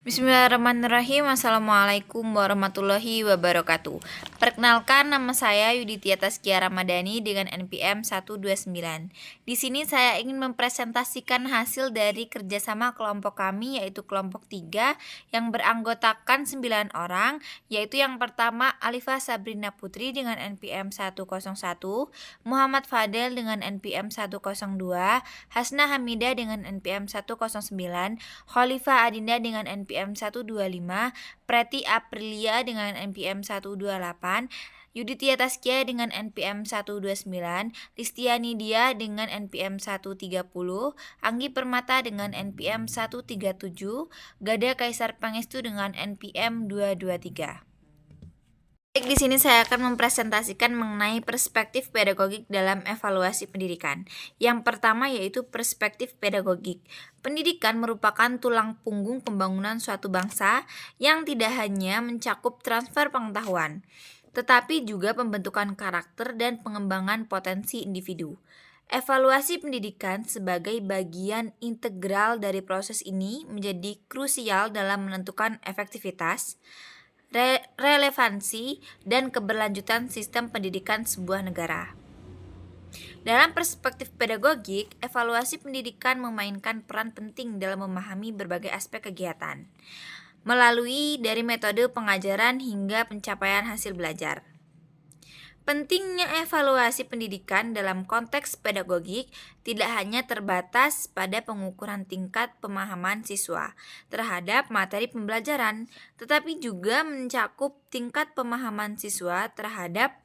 Bismillahirrahmanirrahim. Assalamualaikum warahmatullahi wabarakatuh. Perkenalkan, nama saya Yuditya Taskia Ramadhani dengan NPM 129. Di sini saya ingin mempresentasikan hasil dari kerjasama kelompok kami, yaitu kelompok 3 yang beranggotakan 9 orang, yaitu yang pertama Alifah Sabrina Putri dengan NPM 101, Muhammad Fadel dengan NPM 102, Hasna Hamidah dengan NPM 109, Khalifah Adinda dengan NPM 125, Preti Aprilia dengan NPM 128, Yuditya Taskia dengan NPM 129, Listiani Dia dengan NPM 130, Anggi Permata dengan NPM 137, Gada Kaisar Pangestu dengan NPM 223. Baik, di sini saya akan mempresentasikan mengenai perspektif pedagogik dalam evaluasi pendidikan. Yang pertama yaitu perspektif pedagogik. Pendidikan merupakan tulang punggung pembangunan suatu bangsa yang tidak hanya mencakup transfer pengetahuan, tetapi juga pembentukan karakter dan pengembangan potensi individu. Evaluasi pendidikan sebagai bagian integral dari proses ini menjadi krusial dalam menentukan efektivitas, relevansi, dan keberlanjutan sistem pendidikan sebuah negara. Dalam perspektif pedagogik, evaluasi pendidikan memainkan peran penting dalam memahami berbagai aspek kegiatan, melalui dari metode pengajaran hingga pencapaian hasil belajar. Pentingnya evaluasi pendidikan dalam konteks pedagogik tidak hanya terbatas pada pengukuran tingkat pemahaman siswa terhadap materi pembelajaran, tetapi juga mencakup tingkat pemahaman siswa terhadap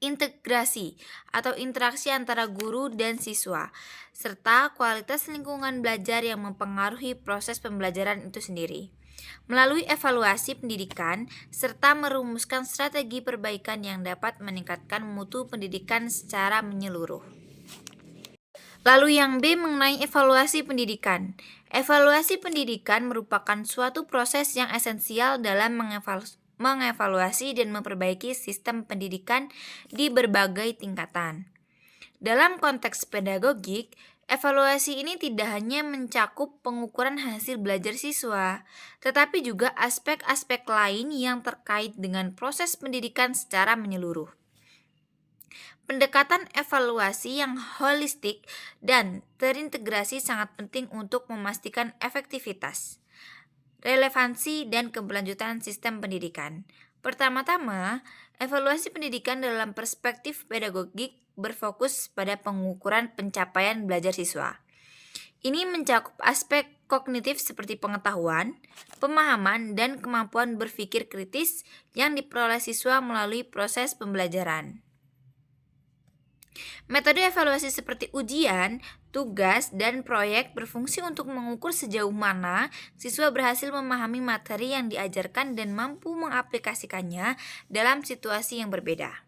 integrasi atau interaksi antara guru dan siswa, serta kualitas lingkungan belajar yang mempengaruhi proses pembelajaran itu sendiri. Melalui evaluasi pendidikan serta merumuskan strategi perbaikan yang dapat meningkatkan mutu pendidikan secara menyeluruh. Lalu yang B mengenai evaluasi pendidikan. Evaluasi pendidikan merupakan suatu proses yang esensial dalam mengevaluasi dan memperbaiki sistem pendidikan di berbagai tingkatan. Dalam konteks pedagogik, evaluasi ini tidak hanya mencakup pengukuran hasil belajar siswa, tetapi juga aspek-aspek lain yang terkait dengan proses pendidikan secara menyeluruh. Pendekatan evaluasi yang holistik dan terintegrasi sangat penting untuk memastikan efektivitas, relevansi, dan keberlanjutan sistem pendidikan. Pertama-tama, evaluasi pendidikan dalam perspektif pedagogik berfokus pada pengukuran pencapaian belajar siswa. Ini mencakup aspek kognitif seperti pengetahuan, pemahaman, dan kemampuan berpikir kritis yang diperoleh siswa melalui proses pembelajaran. Metode evaluasi seperti ujian, tugas, dan proyek berfungsi untuk mengukur sejauh mana siswa berhasil memahami materi yang diajarkan dan mampu mengaplikasikannya dalam situasi yang berbeda.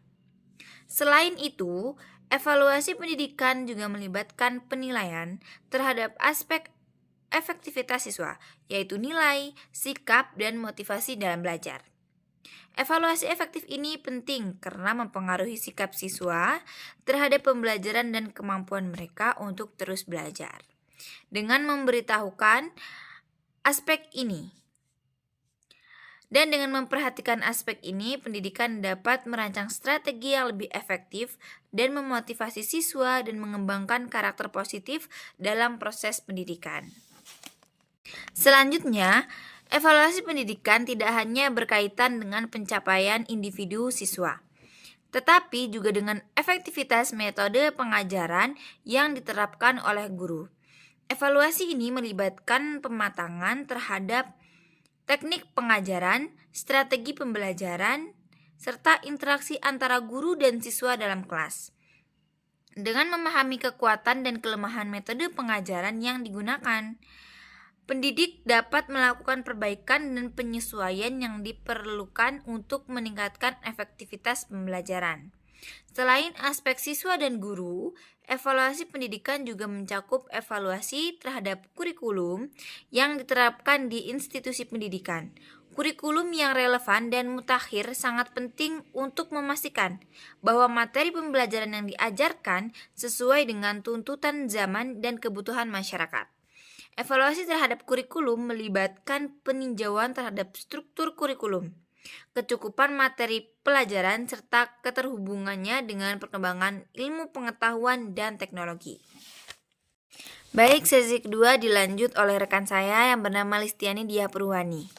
Selain itu, evaluasi pendidikan juga melibatkan penilaian terhadap aspek efektivitas siswa, yaitu nilai, sikap, dan motivasi dalam belajar. Evaluasi efektif ini penting karena mempengaruhi sikap siswa terhadap pembelajaran dan kemampuan mereka untuk terus belajar. Dengan memberitahukan aspek ini dan dengan memperhatikan aspek ini, pendidikan dapat merancang strategi yang lebih efektif dan memotivasi siswa dan mengembangkan karakter positif dalam proses pendidikan. Selanjutnya, evaluasi pendidikan tidak hanya berkaitan dengan pencapaian individu siswa, tetapi juga dengan efektivitas metode pengajaran yang diterapkan oleh guru. Evaluasi ini melibatkan pematangan terhadap teknik pengajaran, strategi pembelajaran, serta interaksi antara guru dan siswa dalam kelas. Dengan memahami kekuatan dan kelemahan metode pengajaran yang digunakan, pendidik dapat melakukan perbaikan dan penyesuaian yang diperlukan untuk meningkatkan efektivitas pembelajaran. Selain aspek siswa dan guru, evaluasi pendidikan juga mencakup evaluasi terhadap kurikulum yang diterapkan di institusi pendidikan. Kurikulum yang relevan dan mutakhir sangat penting untuk memastikan bahwa materi pembelajaran yang diajarkan sesuai dengan tuntutan zaman dan kebutuhan masyarakat. Evaluasi terhadap kurikulum melibatkan peninjauan terhadap struktur kurikulum, kecukupan materi pelajaran, serta keterhubungannya dengan perkembangan ilmu pengetahuan dan teknologi. Baik, sesi kedua dilanjut oleh rekan saya yang bernama Listiani Diah Purwani.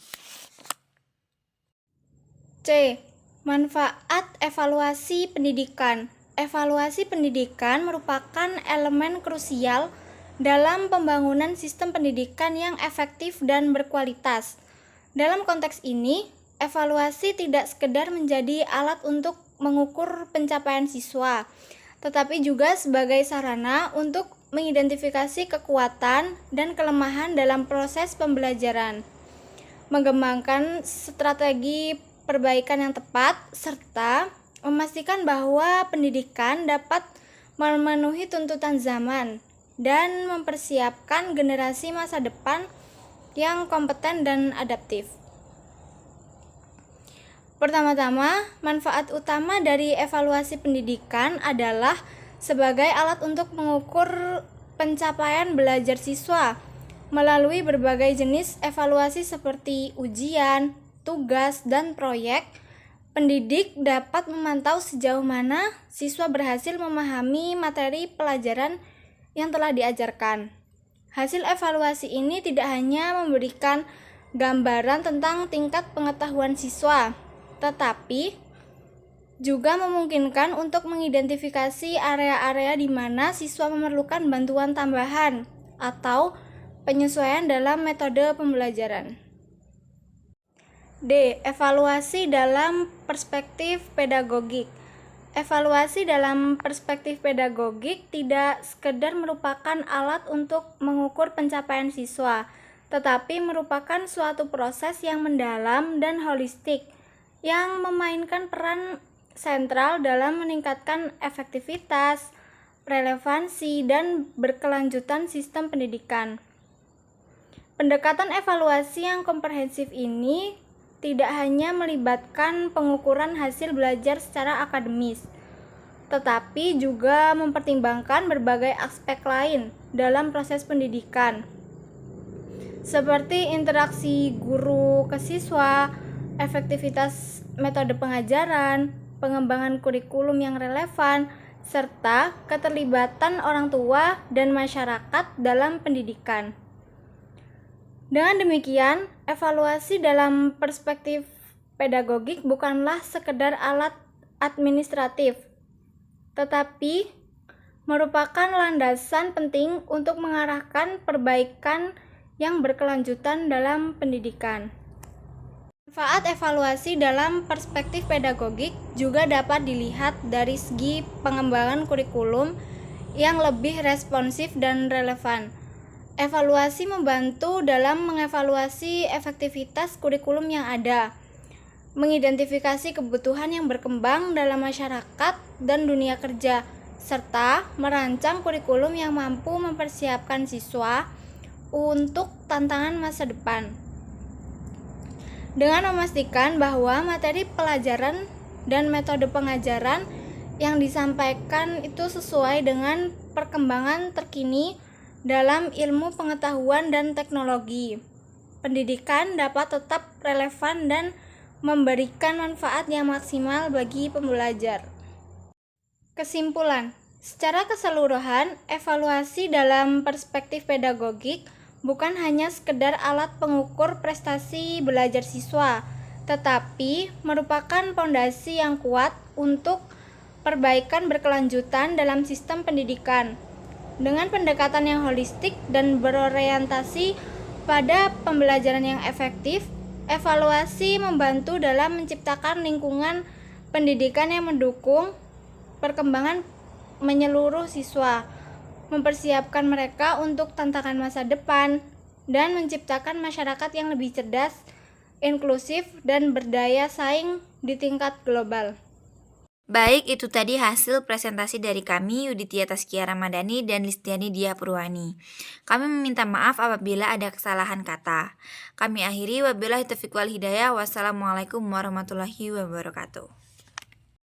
C. Manfaat evaluasi pendidikan. Evaluasi pendidikan merupakan elemen krusial dalam pembangunan sistem pendidikan yang efektif dan berkualitas. Dalam konteks ini, evaluasi tidak sekedar menjadi alat untuk mengukur pencapaian siswa, tetapi juga sebagai sarana untuk mengidentifikasi kekuatan dan kelemahan dalam proses pembelajaran, mengembangkan strategi perbaikan yang tepat, serta memastikan bahwa pendidikan dapat memenuhi tuntutan zaman dan mempersiapkan generasi masa depan yang kompeten dan adaptif. Pertama-tama, manfaat utama dari evaluasi pendidikan adalah sebagai alat untuk mengukur pencapaian belajar siswa melalui berbagai jenis evaluasi seperti ujian, tugas, dan proyek. Pendidik dapat memantau sejauh mana siswa berhasil memahami materi pelajaran yang telah diajarkan. Hasil evaluasi ini tidak hanya memberikan gambaran tentang tingkat pengetahuan siswa, tetapi juga memungkinkan untuk mengidentifikasi area-area di mana siswa memerlukan bantuan tambahan atau penyesuaian dalam metode pembelajaran. D. Evaluasi dalam perspektif pedagogik. Evaluasi dalam perspektif pedagogik tidak sekedar merupakan alat untuk mengukur pencapaian siswa, tetapi merupakan suatu proses yang mendalam dan holistik yang memainkan peran sentral dalam meningkatkan efektivitas, relevansi, dan berkelanjutan sistem pendidikan. Pendekatan evaluasi yang komprehensif ini tidak hanya melibatkan pengukuran hasil belajar secara akademis, tetapi juga mempertimbangkan berbagai aspek lain dalam proses pendidikan, seperti interaksi guru ke siswa, efektivitas metode pengajaran, pengembangan kurikulum yang relevan, serta keterlibatan orang tua dan masyarakat dalam pendidikan. Dengan demikian, evaluasi dalam perspektif pedagogik bukanlah sekedar alat administratif, tetapi merupakan landasan penting untuk mengarahkan perbaikan yang berkelanjutan dalam pendidikan. Manfaat evaluasi dalam perspektif pedagogik juga dapat dilihat dari segi pengembangan kurikulum yang lebih responsif dan relevan. Evaluasi membantu dalam mengevaluasi efektivitas kurikulum yang ada, mengidentifikasi kebutuhan yang berkembang dalam masyarakat dan dunia kerja, serta merancang kurikulum yang mampu mempersiapkan siswa untuk tantangan masa depan. Dengan memastikan bahwa materi pelajaran dan metode pengajaran yang disampaikan itu sesuai dengan perkembangan terkini dalam ilmu pengetahuan dan teknologi, pendidikan dapat tetap relevan dan memberikan manfaat yang maksimal bagi pembelajar. Kesimpulan, secara keseluruhan, evaluasi dalam perspektif pedagogik bukan hanya sekedar alat pengukur prestasi belajar siswa, tetapi merupakan fondasi yang kuat untuk perbaikan berkelanjutan dalam sistem pendidikan. Dengan pendekatan yang holistik dan berorientasi pada pembelajaran yang efektif, evaluasi membantu dalam menciptakan lingkungan pendidikan yang mendukung perkembangan menyeluruh siswa, mempersiapkan mereka untuk tantangan masa depan, dan menciptakan masyarakat yang lebih cerdas, inklusif, dan berdaya saing di tingkat global. Baik, itu tadi hasil presentasi dari kami, Yuditya Taskia Ramadhani dan Listiani Diah Purwani. Kami meminta maaf apabila ada kesalahan kata. Kami akhiri, wabillahi taufiq wal hidayah. Wassalamualaikum warahmatullahi wabarakatuh.